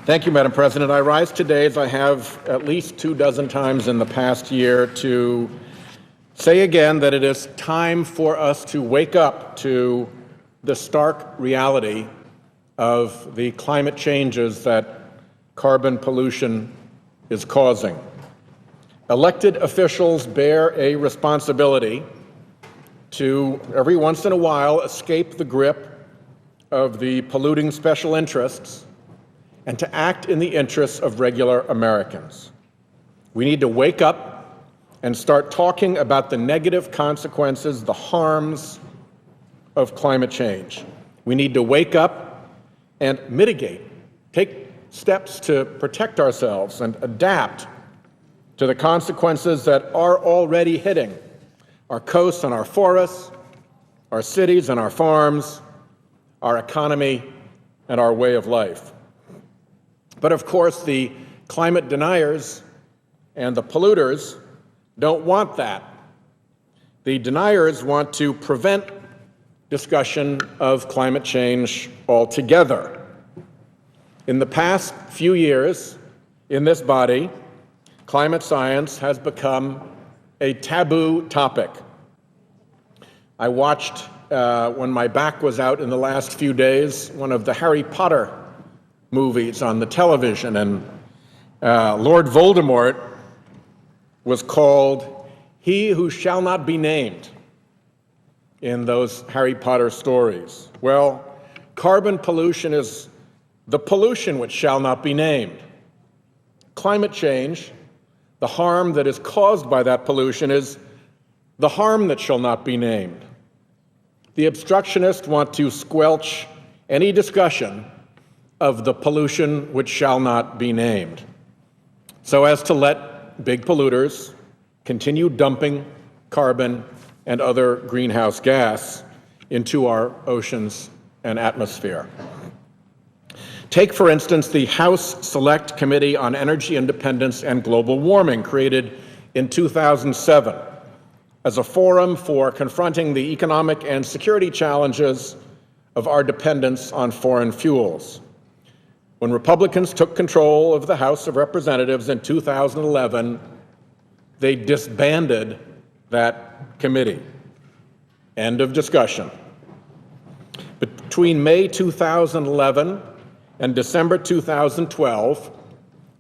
Thank you, Madam President. I rise today, as I have at least 24 times in the past year, to say again that it is time for us to wake up to the stark reality of the climate changes that carbon pollution is causing. Elected officials bear a responsibility to, every once in a while, escape the grip of the polluting special interests and to act in the interests of regular Americans. We need to wake up and start talking about the negative consequences, the harms of climate change. We need to wake up and mitigate, take steps to protect ourselves and adapt to the consequences that are already hitting our coasts and our forests, our cities and our farms, our economy and our way of life. But of course, the climate deniers and the polluters don't want that. The deniers want to prevent discussion of climate change altogether. In the past few years, in this body, climate science has become a taboo topic. I watched, when my back was out in the last few days, one of the Harry Potter movies on the television, and Lord Voldemort was called He Who Shall Not Be Named in those Harry Potter stories. Well, carbon pollution is the pollution which shall not be named. Climate change, the harm that is caused by that pollution, is the harm that shall not be named. The obstructionists want to squelch any discussion of the pollution which shall not be named, so as to let big polluters continue dumping carbon and other greenhouse gas into our oceans and atmosphere. Take, for instance, the House Select Committee on Energy Independence and Global Warming, created in 2007 as a forum for confronting the economic and security challenges of our dependence on foreign fuels. When Republicans took control of the House of Representatives in 2011, they disbanded that committee. End of discussion. Between May 2011 and December 2012,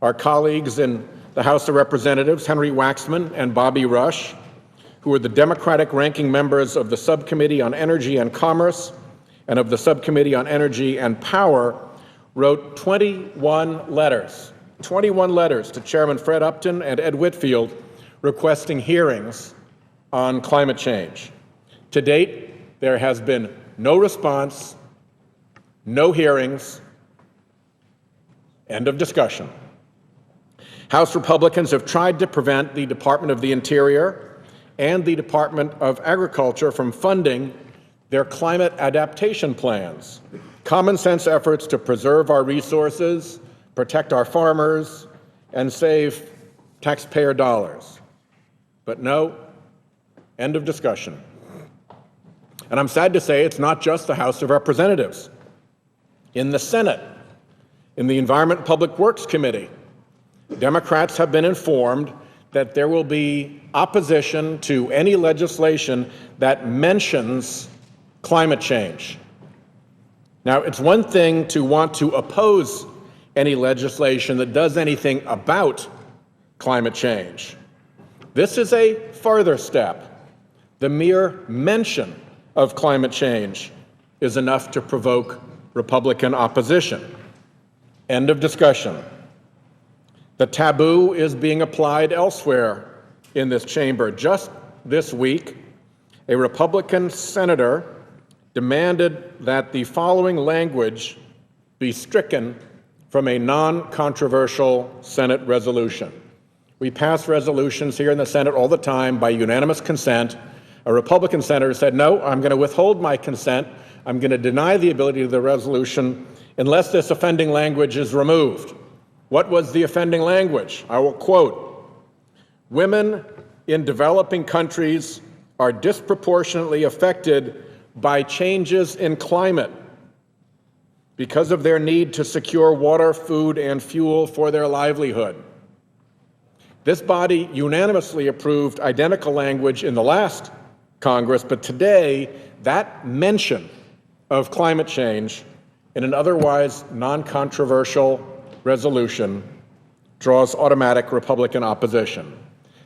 our colleagues in the House of Representatives, Henry Waxman and Bobby Rush, who were the Democratic ranking members of the Subcommittee on Energy and Commerce and of the Subcommittee on Energy and Power, wrote 21 letters to Chairman Fred Upton and Ed Whitfield requesting hearings on climate change. To date, there has been no response, no hearings, end of discussion. House Republicans have tried to prevent the Department of the Interior and the Department of Agriculture from funding their climate adaptation plans, common sense efforts to preserve our resources, protect our farmers, and save taxpayer dollars. But no, end of discussion. And I'm sad to say it's not just the House of Representatives. In the Senate, in the Environment and Public Works Committee, Democrats have been informed that there will be opposition to any legislation that mentions climate change. Now, it's one thing to want to oppose any legislation that does anything about climate change. This is a further step. The mere mention of climate change is enough to provoke Republican opposition. End of discussion. The taboo is being applied elsewhere in this chamber. Just this week, a Republican senator demanded that the following language be stricken from a non-controversial Senate resolution. We pass resolutions here in the Senate all the time by unanimous consent. A Republican senator said, no, I'm going to withhold my consent. I'm going to deny the ability of the resolution unless this offending language is removed. What was the offending language? I will quote, "Women in developing countries are disproportionately affected by changes in climate because of their need to secure water, food, and fuel for their livelihood. This body unanimously approved identical language in the last Congress, but today that mention of climate change in an otherwise non-controversial resolution draws automatic Republican opposition.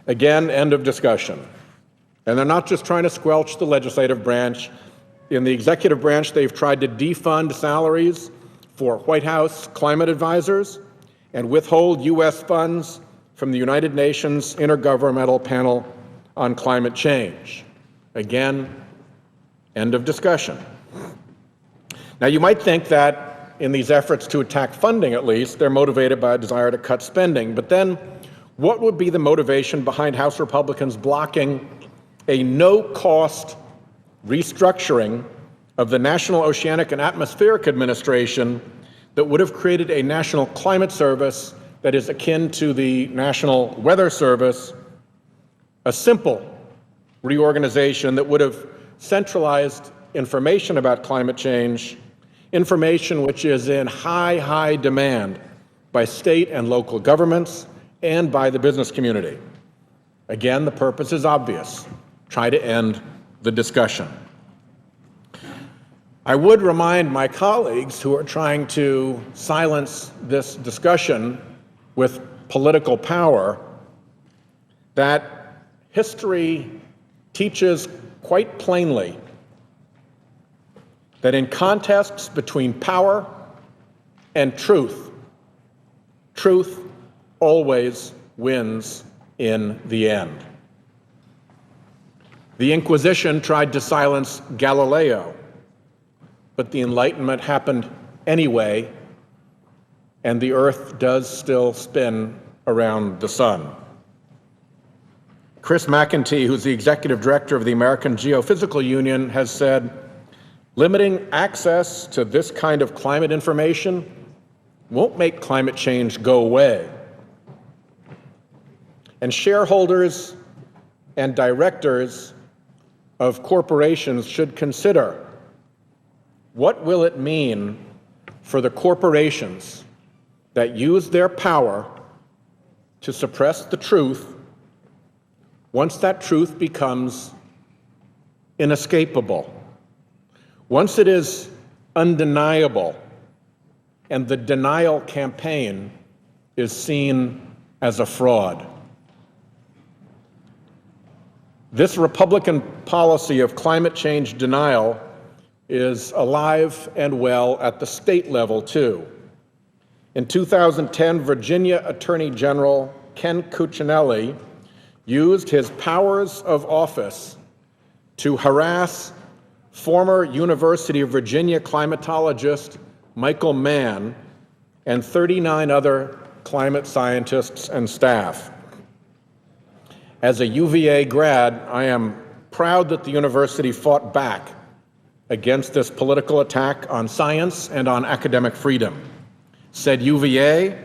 Again, end of discussion. And they're not just trying to squelch the legislative branch. In the executive branch, they've tried to defund salaries for Whitehouse climate advisors and withhold U.S. funds from the United Nations Intergovernmental Panel on Climate Change. Again, end of discussion. Now, you might think that in these efforts to attack funding, at least, they're motivated by a desire to cut spending. But then, what would be the motivation behind House Republicans blocking a no-cost restructuring of the National Oceanic and Atmospheric Administration that would have created a national climate service that is akin to the National Weather Service, a simple reorganization that would have centralized information about climate change, information which is in high demand by state and local governments and by the business community? Again, the purpose is obvious: try to end the discussion. I would remind my colleagues who are trying to silence this discussion with political power that history teaches quite plainly that in contests between power and truth, truth always wins in the end. The Inquisition tried to silence Galileo, but the Enlightenment happened anyway, and the Earth does still spin around the sun. Chris McEntee, who's the executive director of the American Geophysical Union, has said, limiting access to this kind of climate information won't make climate change go away. And shareholders and directors of corporations should consider, what will it mean for the corporations that use their power to suppress the truth once that truth becomes inescapable, once it is undeniable and the denial campaign is seen as a fraud? This Republican policy of climate change denial is alive and well at the state level, too. In 2010, Virginia Attorney General Ken Cuccinelli used his powers of office to harass former University of Virginia climatologist Michael Mann and 39 other climate scientists and staff. As a UVA grad, I am proud that the university fought back against this political attack on science and on academic freedom. Said UVA,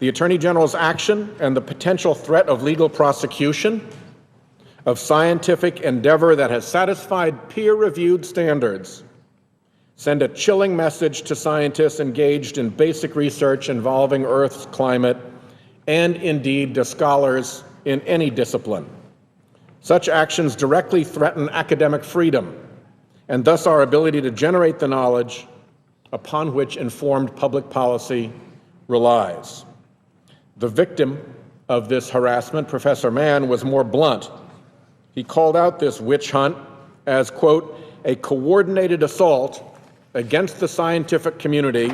the Attorney General's action and the potential threat of legal prosecution of scientific endeavor that has satisfied peer-reviewed standards send a chilling message to scientists engaged in basic research involving Earth's climate and indeed to scholars in any discipline. Such actions directly threaten academic freedom and thus our ability to generate the knowledge upon which informed public policy relies. The victim of this harassment, Professor Mann, was more blunt. He called out this witch hunt as, quote, a coordinated assault against the scientific community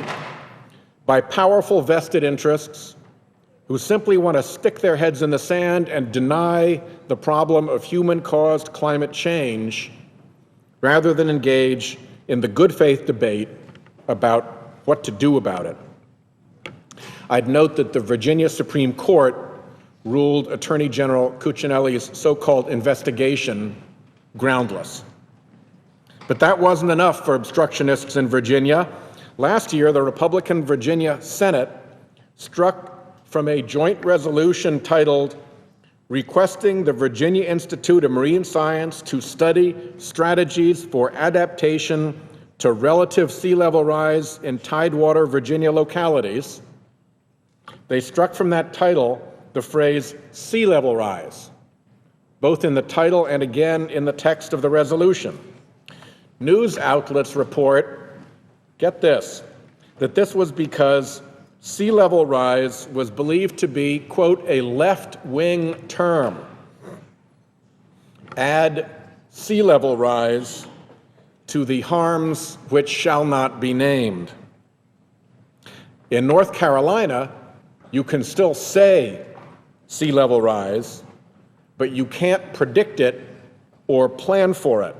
by powerful vested interests who simply want to stick their heads in the sand and deny the problem of human-caused climate change rather than engage in the good faith debate about what to do about it. I'd note that the Virginia Supreme Court ruled Attorney General Cuccinelli's so-called investigation groundless. But that wasn't enough for obstructionists in Virginia. Last year, the Republican Virginia Senate struck from a joint resolution titled Requesting the Virginia Institute of Marine Science to Study Strategies for Adaptation to relative sea level rise in Tidewater, Virginia localities, they struck from that title the phrase sea level rise, both in the title and again in the text of the resolution. News outlets report, get this, that this was because sea level rise was believed to be, quote, a left-wing term. Add sea level rise to the harms which shall not be named. In North Carolina, you can still say sea level rise, but you can't predict it or plan for it.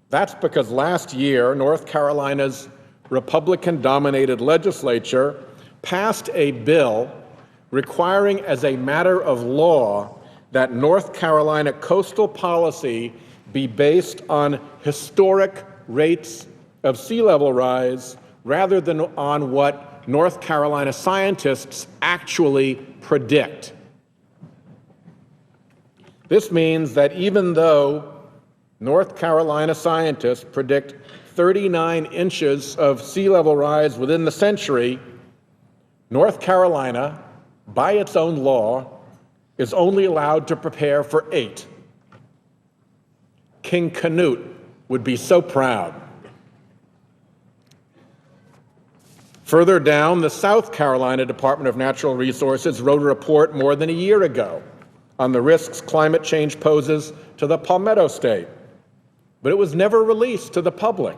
That's because last year, North Carolina's Republican-dominated legislature passed a bill requiring as a matter of law that North Carolina coastal policy be based on historic rates of sea level rise rather than on what North Carolina scientists actually predict. This means that even though North Carolina scientists predict 39 inches of sea level rise within the century, North Carolina, by its own law, is only allowed to prepare for 8. King Canute would be so proud. Further down, the South Carolina Department of Natural Resources wrote a report more than a year ago on the risks climate change poses to the Palmetto State, but it was never released to the public.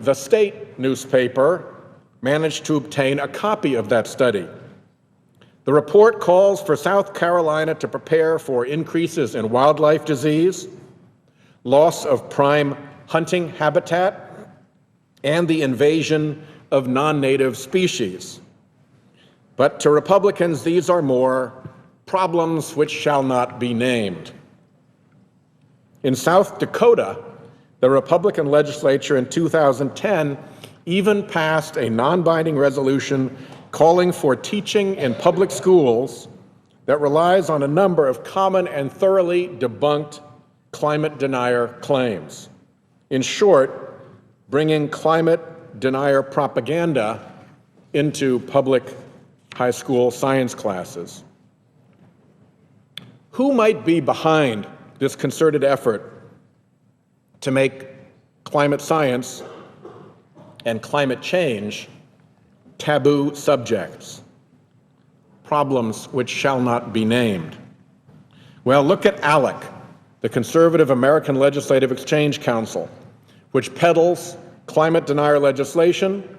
The state newspaper managed to obtain a copy of that study. The report calls for South Carolina to prepare for increases in wildlife disease, loss of prime hunting habitat, and the invasion of non-native species. But to Republicans, these are more problems which shall not be named. In South Dakota, the Republican legislature in 2010 even passed a non-binding resolution calling for teaching in public schools that relies on a number of common and thoroughly debunked climate denier claims. In short, bringing climate denier propaganda into public high school science classes. Who might be behind this concerted effort to make climate science and climate change taboo subjects, problems which shall not be named? Well, look at ALEC, the Conservative American Legislative Exchange Council, which peddles climate denier legislation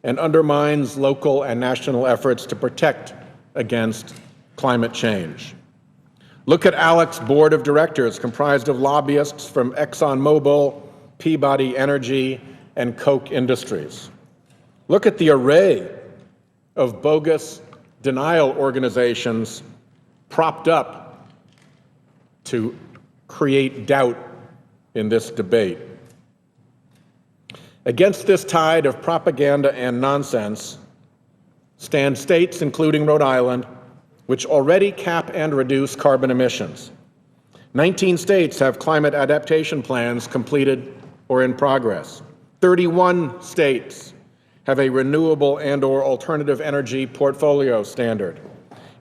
and undermines local and national efforts to protect against climate change. Look at ALEC's board of directors, comprised of lobbyists from ExxonMobil, Peabody Energy, and Koch Industries. Look at the array of bogus denial organizations propped up to create doubt in this debate. Against this tide of propaganda and nonsense stand states, including Rhode Island, which already cap and reduce carbon emissions. 19 states have climate adaptation plans completed or in progress. 31 states have a renewable and/or alternative energy portfolio standard.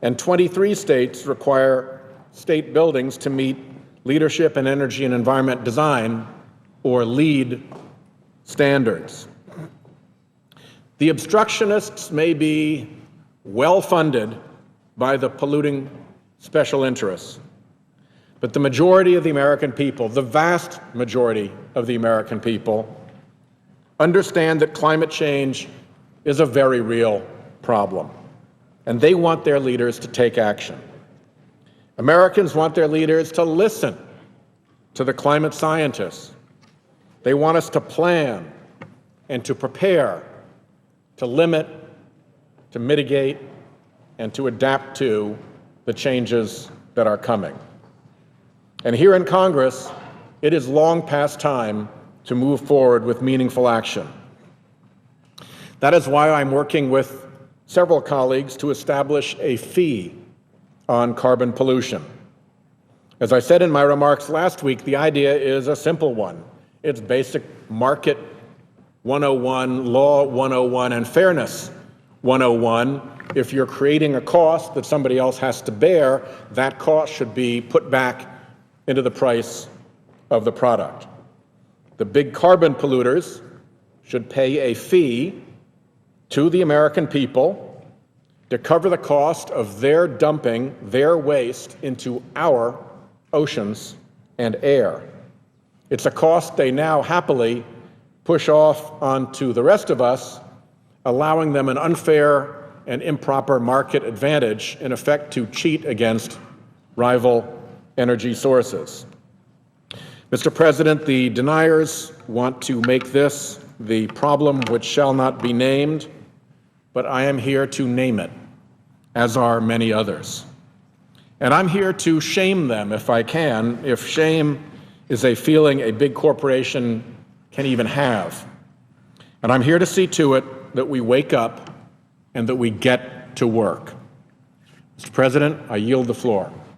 And 23 states require state buildings to meet Leadership in Energy and Environment Design, or LEED, standards. The obstructionists may be well-funded by the polluting special interests, but the majority of the American people, the vast majority of the American people, understand that climate change is a very real problem, and they want their leaders to take action. Americans want their leaders to listen to the climate scientists. They want us to plan and to prepare, to limit, to mitigate, and to adapt to the changes that are coming. And here in Congress, it is long past time to move forward with meaningful action. That is why I'm working with several colleagues to establish a fee on carbon pollution. As I said in my remarks last week, the idea is a simple one. It's basic market 101, law 101, and fairness 101. If you're creating a cost that somebody else has to bear, that cost should be put back into the price of the product. The big carbon polluters should pay a fee to the American people to cover the cost of their dumping their waste into our oceans and air. It's a cost they now happily push off onto the rest of us, allowing them an unfair and improper market advantage, in effect to cheat against rival energy sources. Mr. President, the deniers want to make this the problem which shall not be named, but I am here to name it, as are many others. And I'm here to shame them if I can, if shame is a feeling a big corporation can even have. And I'm here to see to it that we wake up and that we get to work. Mr. President, I yield the floor.